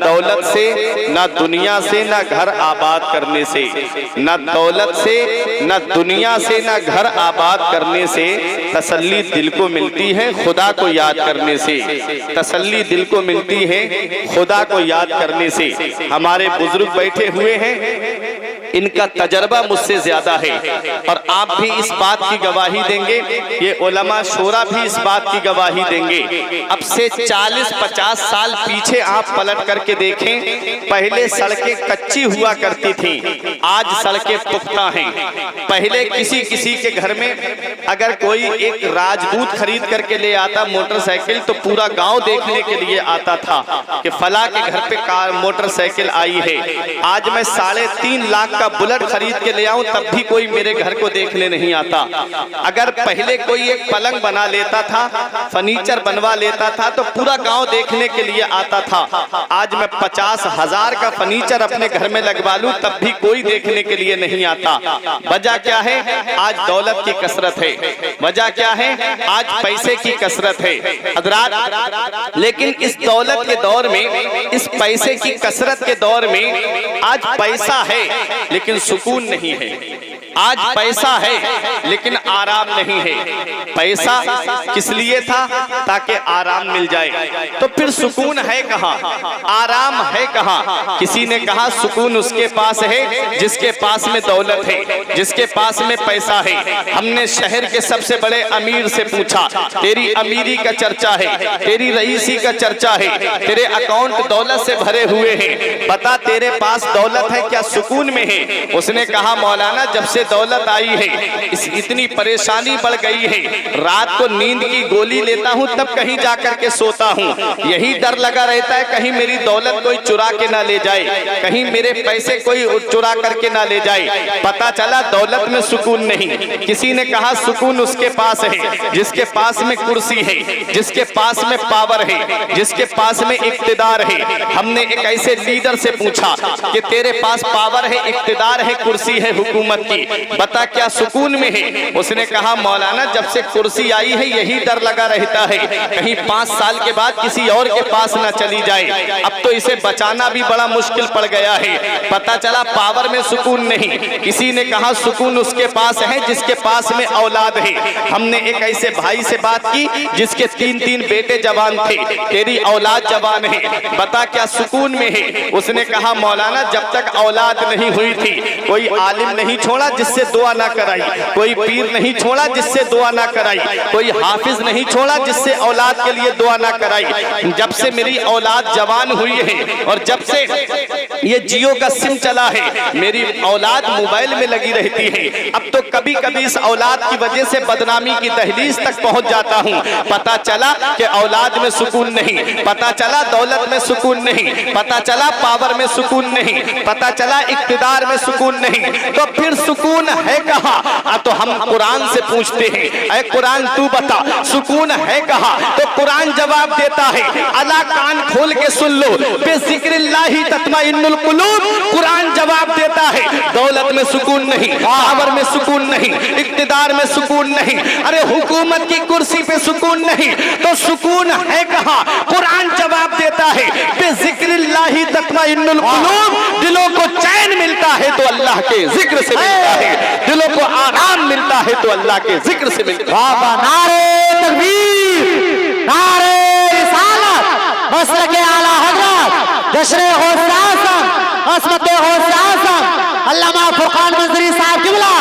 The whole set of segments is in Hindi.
दौलत से, न दुनिया से, न घर आबाद करने से। न दौलत से, न दुनिया से, न घर आबाद करने से तसल्ली दिल को मिलती है खुदा को याद करने से। तसल्ली दिल को मिलती है खुदा को याद करने से। हमारे बुजुर्ग बैठे हुए हैं, इनका तजर्बा मुझसे ज्यादा है और आप भी इस बात की गवाही देंगे, ये उलमा शोरा भी इस बात की गवाही देंगे। अब से 40-50 साल पीछे आप पलट करके देखें, पहले सड़कें कच्ची हुआ करती थी, आज सड़कें पुख्ता हैं। पहले किसी किसी के घर में अगर कोई एक राजदूत खरीद करके ले आता मोटरसाइकिल, तो पूरा गांव देखने के लिए आता था कि फला के घर पे कार मोटरसाइकिल आई है। आज मैं 3.5 लाख का बुलेट खरीद के ले आऊं, तब भी कोई मेरे घर को देखने नहीं आता। अगर पहले कोई एक पलंग बना लेता था, फर्नीचर बनवा लेता था, तो पूरा गांव देखने के लिए आता था। आज मैं 50,000 का फर्नीचर अपने घर में लगवा लूं, तब भी कोई देखने के लिए नहीं आता। वजह क्या है? आज दौलत की कसरत है। वजह क्या है? आज पैसे की कसरत है हज़रात। लेकिन इस दौलत के दौर में, इस पैसे की कसरत के दौर में आज पैसा है लेकिन सुकून नहीं है। आज पैसा है लेकिन आराम नहीं है। पैसा किस लिए था? ताकि आराम मिल जाए। तो फिर सुकून है कहाँ, आराम है कहाँ? किसी ने कहा सुकून उसके पास है जिसके पास में दौलत है, जिसके पास में पैसा है। हमने शहर के सबसे बड़े अमीर से पूछा, तेरी अमीरी का चर्चा है, तेरी रईसी का चर्चा है, तेरे अकाउंट दौलत से भरे हुए हैं, बता तेरे पास दौलत है क्या, सुकून में है? उसने कहा मौलाना जब से दौलत आई है इतनी परेशानी बढ़ गई है, रात को नींद की गोली लेता हूँ तब कहीं जाकर के सोता हूँ, यही डर लगा रहता है कहीं मेरी दौलत कोई चुरा के ना ले जाए, कहीं मेरे पैसे कोई चुरा करके ना ले जाए। पता चला दौलत में सुकून नहीं। किसी ने कहा सुकून उसके पास है जिसके पास में कुर्सी है, जिसके पास में पावर है, जिसके पास में इक्तिदार है। हमने एक ऐसे लीडर से पूछा कि तेरे पास पावर है, इक्तिदार है, कुर्सी है हुकूमत की, बता क्या सुकून में है? उसने कहा मौलाना जब से कुर्सी आई है यही डर लगा रहता है कहीं 5 साल के बाद किसी और के पास ना चली जाए। अब तो इसे बचाना भी बड़ा मुश्किल पड़ गया है। पता चला पावर में सुकून नहीं। किसी ने कहा सुकून उसके पास है जिसके पास में औलाद है। हमने एक ऐसे भाई से बात की जिसके 3-3 बेटे जवान थे, तेरी औलाद जवान है, बता क्या सुकून में है? उसने कहा मौलाना जब तक औलाद नहीं हुई थी कोई आलिम नहीं छोड़ा जिससे दुआ ना कराई, कोई पीर नहीं छोड़ा जिससे दुआ ना कराई, कोई हाफिज नहीं छोड़ा जिससे औलाद के लिए दुआ ना कराई। जब से मेरी औलाद जवान हुई है और जब से ये जियो का सिम चला है मेरी औलाद मोबाइल में लगी रहती है। अब तो कभी कभी इस औलाद की वजह से बदनामी की दहलीज तक पहुंच जाता हूं। पता चला कि औलाद में सुकून नहीं, पता चला दौलत में सुकून नहीं, पता चला पावर में सुकून नहीं, पता चला इक्तिदार में सुकून नहीं। तो फिर सुकून है कहाँ? तो हम कुरान से पूछते हैं, ऐ कुरान तू बता सुकून है कहाँ? तो कुरान जवाब देता है, अला कान खोल के सुन लो, बेज़िक्रिल्लाहि तत्मइन्नुल कुलूब। कुरान जवाब देता है दौलत में सुकून नहीं, पावर में सुकून नहीं, इक्तिदार में सुकून नहीं, अरे हुकूमत की कुर्सी पे सुकून नहीं, तो सुकून है कहाँ? कुरान जवाब देता है बेज़िक्रिल्लाहि तत्मइन्नुल कुलूब। दिलों को चैन मिलता है तो अल्लाह के जिक्र से मिलता है, दिलों को आराम मिलता है तो अल्लाह के जिक्र से मिलता है। नारे तकबीर, नारे रिसालत, मसलके आला हज़रत, जश्न गौसे आज़म, असमते गौसे आज़म अल्लामा फुरकान मंजरी साहब किबला,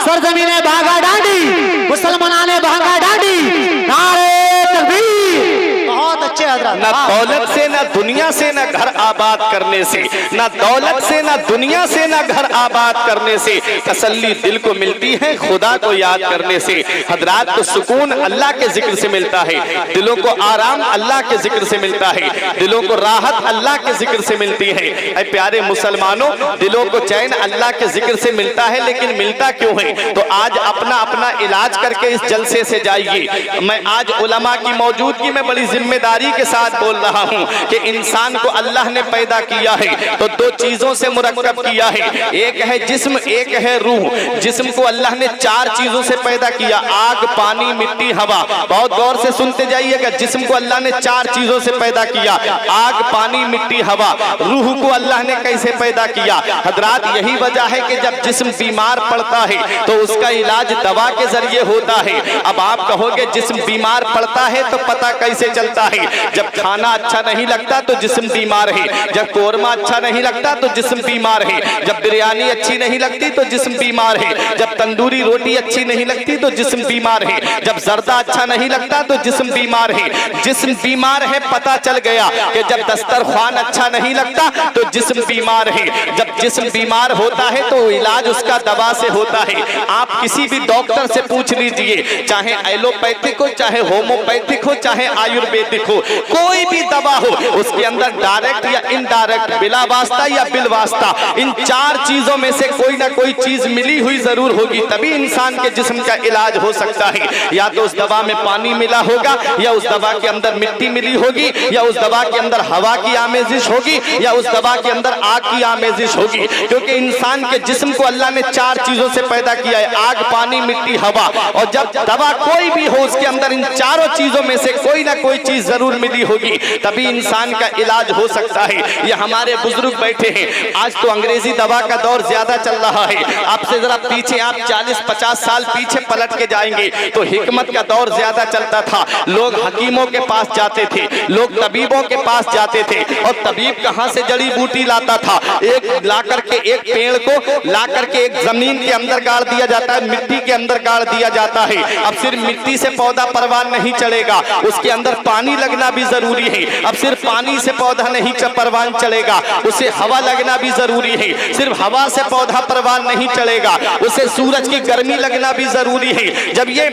सरजमीने भांगा डांडी, मुसलमाने भांगा डांडी। नारे तकबीर। बहुत अच्छे हज़रत। न दौलत से, न दुनिया से, न घर आबाद करने से, न दौलत से, न दुनिया से, न घर आबाद करने से तसल्ली दिल को मिलती है खुदा को याद करने से। हजरात को सुकून अल्लाह के जिक्र से मिलता है, दिलों को आराम अल्लाह के जिक्र से मिलता है, दिलों को राहत अल्लाह के जिक्र से मिलती है। ऐ प्यारे मुसलमानों, दिलों को चैन अल्लाह के जिक्र से मिलता है, लेकिन मिलता क्यों है? तो आज अपना अपना इलाज करके इस जलसे से जाइए। मैं आज उलमा की मौजूदगी में बड़ी जिम्मेदारी के साथ बोल रहा हूं कि इंसान को अल्लाह ने पैदा किया है तो दो चीजों से मुरक्कब किया है, एक है जिस्म, एक है रूह। जिस्म को अल्लाह ने चार चीजों से पैदा किया, आग, पानी, मिट्टी, हवा। बहुत गौर से सुनते जाइएगा, जिस्म को अल्लाह ने चार चीजों से पैदा किया, आग, पानी, मिट्टी, हवा। रूह को अल्लाह ने कैसे पैदा किया? हजरात, यही वजह है कि जब जिस्म बीमार पड़ता है तो उसका इलाज दवा के जरिए होता है। अब आप कहोगे जिस्म बीमार पड़ता है तो पता कैसे चलता है? जब खाना अच्छा नहीं लगता तो जिस्म बीमार है, जब कोरमा अच्छा नहीं लगता तो जिस्म बीमार है, जब बिरयानी अच्छी नहीं लगती तो जिस्म बीमार है, जब तंदूरी रोटी अच्छी नहीं लगती तो जिस्म बीमार है, जब जर्दा अच्छा नहीं लगता तो जिस्म बीमार है। जिस्म बीमार है पता चल गया कि जब दस्तरख्वान अच्छा नहीं लगता तो जिस्म बीमार है। जब जिस्म बीमार होता है तो इलाज उसका दवा से होता है। आप किसी भी डॉक्टर से पूछ लीजिए, चाहे एलोपैथिक हो, चाहे होम्योपैथिक हो, चाहे आयुर्वेदिक हो, कोई भी दवा हो, उसके अंदर डायरेक्ट या इनडायरेक्ट, बिला वास्ता या बिल वास्ता, इन चार चीजों में से कोई ना कोई चीज मिली हुई जरूर होगी, तभी इंसान के जिस्म का इलाज हो सकता है। या तो उस दवा में पानी मिला होगा, या उस दवा के अंदर मिट्टी मिली होगी, या उस दवा के अंदर हवा की आमेजिश होगी, या उस दवा के अंदर आग की आमेजिश होगी। क्योंकि इंसान के जिस्म को अल्लाह ने चार चीजों से पैदा किया है, आग, पानी, मिट्टी, हवा। और जब दवा कोई भी हो उसके अंदर इन चारों चीजों में से कोई ना कोई चीज जरूर मिली होगी, तभी इंसान का इलाज हो सकता है। ये हमारे बुजुर्ग बैठे हैं। आज तो अंग्रेजी दवा का दौर ज्यादा चल रहा है। आपसे जरा पीछे, आप 40-50 साल पीछे पलट के जाएंगे तो हिकमत का दौर ज्यादा चलता था। लोग हकीमों के पास जाते थे, लोग तबीबों के पास जाते थे। और तबीब कहां से जड़ी बूटी लाता था? एक लाकर के एक पेड़ को लाकर के एक जमीन के अंदर गाड़ दिया जाता है, मिट्टी के अंदर गाड़ दिया जाता है। अब सिर्फ मिट्टी से पौधा परवान नहीं चलेगा, उसके अंदर पानी लगना भी जरूरी है। अब सिर्फ पानी से पौधा नहीं परवान चलेगा, उसे हवा लगना भी जरूरी है। सिर्फ हवा से पौधा परवान नहीं चलेगा, उसे सूरज की गर्मी लगना भी जरूरी है। जब ये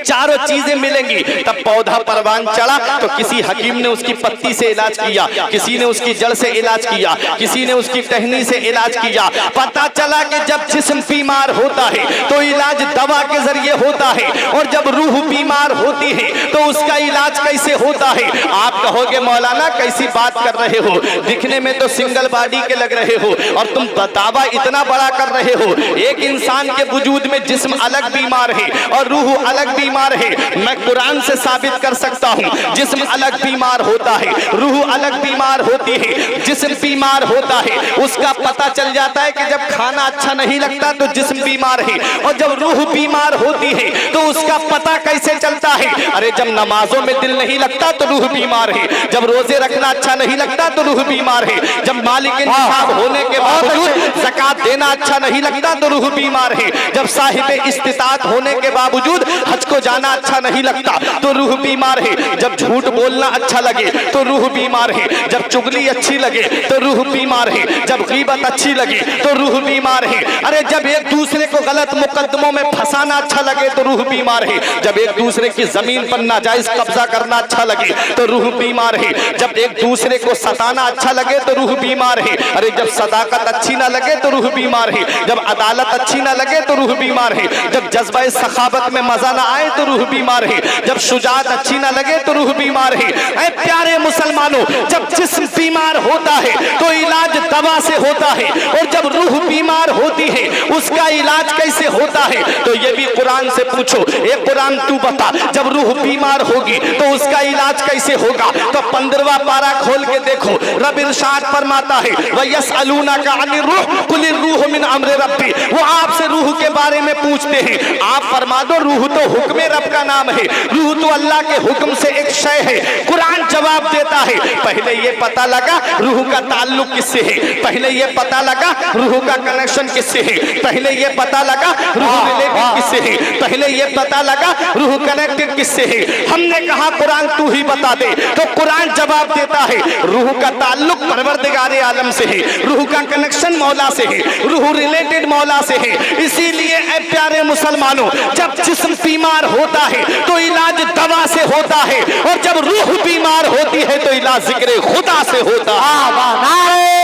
चारों चीजें मिलेंगी तब पौधा परवान चढ़ा। तो किसी हकीम ने उसकी पत्ती से इलाज किया, किसी ने उसकी जड़ से इलाज किया, किसी ने उसकी टहनी से इलाज किया। पता चला कि जब जिस्म बीमार होता है तो इलाज दवा के जरिए होता है, और जब रूह बीमार होती है तो उसका इलाज कैसे होता है? आप कहोगे मौलाना कैसी बात कर रहे हो, दिखने में तो सिंगल बॉडी के लग रहे हो और तुम दावा इतना बड़ा कर रहे हो। एक इंसान के वजूद में जिस्म अलग बीमार है और रूह अलग बीमार है। मैं कुरान से साबित कर सकता हूँ, जिस्म अलग बीमार होता है, रूह अलग बीमार होती है। जिस्म बीमार होता है उसका पता चल जाता है कि जब खाना अच्छा नहीं लगता तो जिस्म बीमार है, और जब रूह बीमार होती है तो उसका पता कैसे चलता है? अरे जब नमाजों में दिल नहीं लगता तो रूह बीमार है, जब रोजे रखना अच्छा नहीं लगता तो रूह बीमार है, जब मालिक इंसाफ होने के बावजूद ज़कात देना अच्छा नहीं लगता तो रूह बीमार है, जब साहिब इस्तिताअत होने के बावजूद हज को जाना अच्छा नहीं लगता तो रूह बीमार है, जब झूठ बोलना अच्छा लगे तो रूह बीमार है, जब चुगली अच्छी लगे तो रूह बीमार है, जब गीबत अच्छी लगे तो रूह बीमार है। अरे जब एक दूसरे को गलत मुकद्दमों में फंसाना अच्छा लगे तो रूह बीमार है, जब एक दूसरे की जमीन पर नाजायज कब्जा करना अच्छा लगे तो रूह बीमार है, जब एक दूसरे को सताना अच्छा लगे तो रूह बीमार है। अरे जब सदाकत अच्छी ना लगे तो रूह बीमार है, जब अदालत अच्छी ना लगे तो रूह बीमार है, जब जज्बा सखावत में मजा ना आए तो रूह बीमार है, जब शुजात अच्छी ना लगे तो रूह बीमार है। ऐ प्यारे मुसलमानों, जब जिस्म बीमार होता है तो इलाज दवा से होता है, और जब रूह बीमार होती है उसका इलाज कैसे होता है? तो ये भी कुरान से पूछो। ए कुरान तू बता, जब रूह बीमार होगी तो उसका इलाज कैसे होगा? तो 15वां पारा खोल के देखो, रब इरशाद फरमाता है वयसअलूनका अनिर रूह कुलिर रूह मिन अम्रि रब्बी। वो आपसे रूह के बारे में पूछते हैं, आप फरमा दो रूह तो हुक्म रब का नाम है, रूह तो अल्लाह के हुक्म से एक शय है। कुरान जवाब देता है, पहले ये पता लगा रूह का ताल्लुक किससे है, पहले ये पता लगा रूह का कनेक्शन किससे है, पहले ये पता लगा रूह रिलेटेड किससे है, पहले ये पता लगा रूह कनेक्टेड किससे है। हमने कहा कुरान तू ही बता दे, तो कुरान जवाब देता है रूह का ताल्लुक परवरदिगारे आलम से है, रूह का कनेक्शन मौला से है, रूह रिलेटेड मौला से है। इसीलिए ऐ प्यारे मुसलमानों, जब जिस्म बीमार होता है तो इलाज दवा से होता है, और जब रूह बीमार होती है तो इलाज जिक्र खुदा से होता है।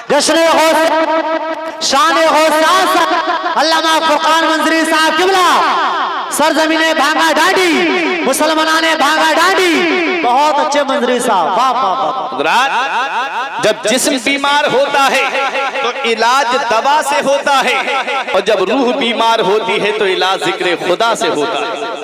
जश्न हो शान हो अल्लामा फुरकान मंजरी साहब किबला सरजमीने भांगा डाडी मुसलमाना ने भागा डांडी। बहुत अच्छे मंजरी साहब, वाह वाह वाह। जब जिस्म बीमार होता है तो इलाज दवा से होता है, और जब रूह बीमार होती है तो इलाज जिक्र खुदा से होता है।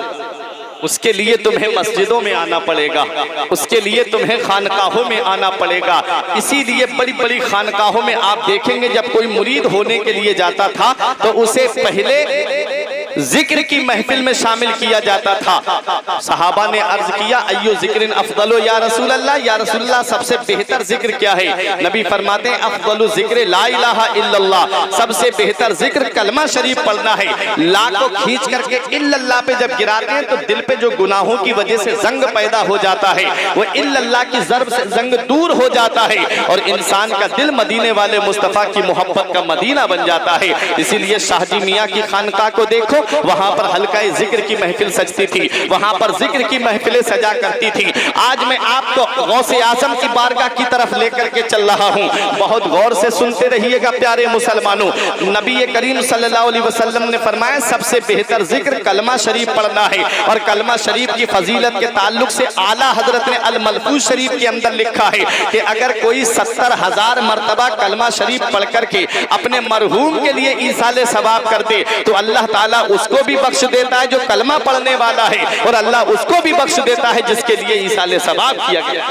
उसके लिए तुम्हें मस्जिदों में आना पड़ेगा, उसके लिए तुम्हें खानकाहों में आना पड़ेगा। इसीलिए बड़ी बड़ी खानकाहों में आप देखेंगे जब कोई मुरीद होने के लिए जाता था तो उसे पहले जिक्र की महफिल में शामिल किया जाता था। सहाबा ने अर्ज किया, अय्यु जिक्रिन अफदलो या रसूल अल्लाह, या रसूल अल्लाह सबसे बेहतर जिक्र क्या है? नबी फरमाते हैं अफदलु जिक्र ला इलाहा इल्लल्लाह, सबसे बेहतर जिक्र कलमा शरीफ पढ़ना है। ला को खींच करके इल्लल्लाह पे जब गिराते हैं तो दिल पे जो गुनाहों की वजह से जंग पैदा हो जाता है वो इल्लल्लाह की ज़र्ब से जंग दूर हो जाता है और इंसान का दिल मदीने वाले मुस्तफ़ा की मोहब्बत का मदीना बन जाता है। इसीलिए शाहजी मियाँ की खानकाह को देखो, वहां पर हल्का जिक्र की महफिल सजती थी, वहां पर जिक्र की महफिलें सजा करती थी। आज मैं आपको गौसे आजम की बारगाह की तरफ लेकर के चल रहा हूं, बहुत गौर से सुनते रहिएगा प्यारे मुसलमानों। नबी करीम सल्लल्लाहु अलैहि वसल्लम ने फरमाया सबसे बेहतर जिक्र कलमा शरीफ पढ़ना है, और कलमा शरीफ की फजीलत के ताल्लुक से आला हजरत ने अल मलफूज शरीफ के अंदर लिखा है कि अगर कोई 70,000 मरतबा कलमा शरीफ पढ़ करके अपने मरहूम के लिए ईसाले सवाब कर दे तो अल्लाह ताला उसको भी बख्श देता है जो कलमा पढ़ने वाला है, और अल्लाह उसको भी बख्श देता है जिसके लिए ईसाले सवाब किया गया।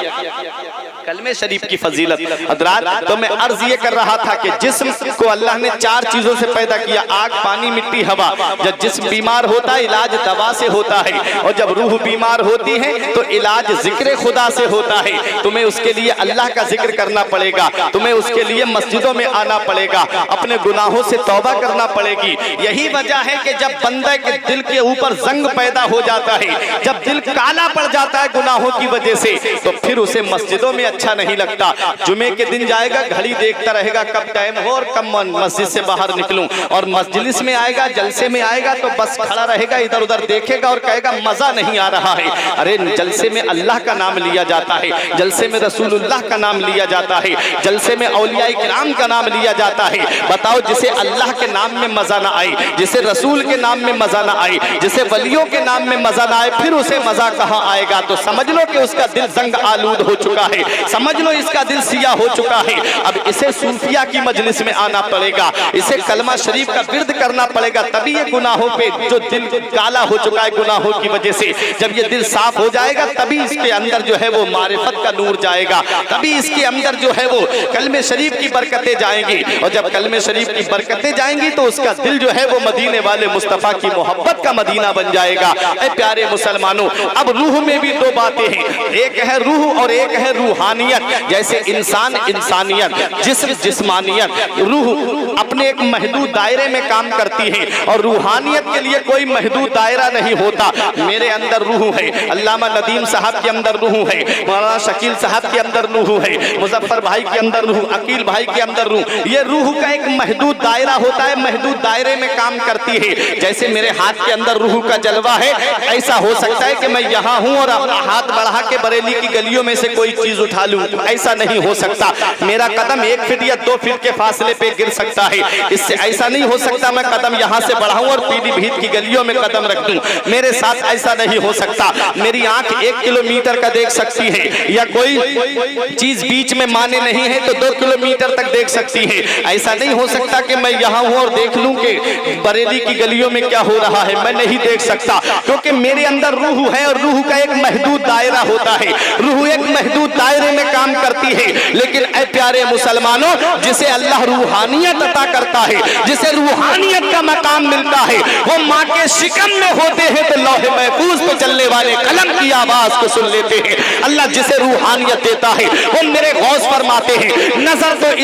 कलमे शरीफ की फजीलत हजरात, तो मैं अर्ज ये कर रहा था कि जिस्म को अल्लाह ने 4 चीजों से पैदा किया, आग, पानी, मिट्टी, हवा। जब जिस्म बीमार होता है इलाज दवा से होता है, और जब रूह बीमार होती है तो इलाज जिक्र खुदा से होता है। तुम्हें उसके लिए अल्लाह का जिक्र करना पड़ेगा, तुम्हें उसके लिए मस्जिदों में आना पड़ेगा, अपने गुनाहों से तौबा करना पड़ेगी। यही वजह है कि जब बंदे के दिल के ऊपर जंग पैदा हो जाता है, जब दिल काला पड़ जाता है गुनाहों की वजह से, तो फिर उसे मस्जिदों में अच्छा नहीं लगता। जुमे के दिन जाएगा, घड़ी देखता रहेगा कब टाइम हो और कब मस्जिद से बाहर निकलूं, और मस्जिद में आएगा, जलसे में आएगा तो बस खड़ा रहेगा, इधर उधर देखेगा और कहेगा मजा नहीं आ रहा है। अरे जलसे में अल्लाह का नाम लिया जाता है, जलसे में रसूलुल्लाह का नाम लिया जाता है, जलसे में औलिया किराम का नाम लिया जाता है। बताओ जिसे अल्लाह के नाम में मजा ना आए, जिसे रसूल के नाम में मजा ना आए, जिसे वलियों के नाम में मजा ना आए, फिर उसे मजा कहाँ आएगा? तो समझ लो कि उसका दिल जंग आलूद हो चुका है, समझ लो इसका दिल सिया हो चुका है। अब इसे सूफिया की मजलिस में आना पड़ेगा, इसे कलमा शरीफ का विर्द करना पड़ेगा, तभी ये गुनाहों पे जो दिल काला हो चुका है गुनाहों की वजह से, जब ये दिल साफ हो जाएगा तभी इसके अंदर जो है वो मारिफत का नूर जाएगा, तभी इसके अंदर जो है वो कलमे शरीफ की बरकतें जाएंगी, और जब कलमे शरीफ की बरकतें जाएंगी तो उसका दिल जो है वो मदीने वाले मुस्तफ़ा की मोहब्बत का मदीना बन जाएगा। ऐ प्यारे मुसलमानों, अब रूह में भी 2 बातें हैं, एक है रूह और एक है रूहानियत। जैसे इंसान इंसानियत, जिस्म जिस्मानियत, रूह अपने एक महदूद दायरे में काम करती है, और रूहानियत के लिए कोई महदूद दायरा नहीं होता। मेरे अंदर रूह है, अल्लामा नदीम साहब के अंदर रूह है, मौलाना शकील साहब के अंदर रूह है, मुजफ्फर भाई के अंदर रूह, अकील भाई के अंदर रूह। ये रूह का एक महदूद दायरा होता है, महदूद दायरे में काम करती है। जैसे मेरे हाथ के अंदर रूह का जलवा है, ऐसा हो सकता है कि मैं यहाँ हूँ और अपना हाथ बढ़ा के बरेली की गलियों में से कोई चीज उठा लूं, ऐसा नहीं हो सकता। मेरा कदम 1 फीट या 2 फीट के फासले पे गिर सकता है, इससे ऐसा नहीं हो सकता मैं कदम यहाँ से बढ़ाऊं और पीलीभीत की गलियों में कदम रख दूं, मेरे साथ ऐसा नहीं हो सकता। मेरी आंख 1 किलोमीटर का देख सकती है, या कोई चीज बीच में माने नहीं है तो 2 किलोमीटर तक देख सकती है। ऐसा नहीं हो सकता कि मैं यहाँ हूँ और देख लूं कि बरेली की गलियों में क्या हो रहा है, मैं नहीं देख सकता, क्योंकि मेरे अंदर रूह है, और रूह का एक महदूद दायरा होता है, रूह एक महदूद दायरे में काम करती है। लेकिन ऐ प्यारे मुसलमानों, जिसे अल्लाह रूहानियत अता करता है, जिसे रूहानियत का मकाम मिलता है, वो माँ के शिकम में होते हैं तो लौहे महफूज पे चलने वाले कलम की आवाज को सुन लेते हैं। अल्लाह जिसे रूहानियत देता है वो मेरे गौस फरमाते हैं, नजर तो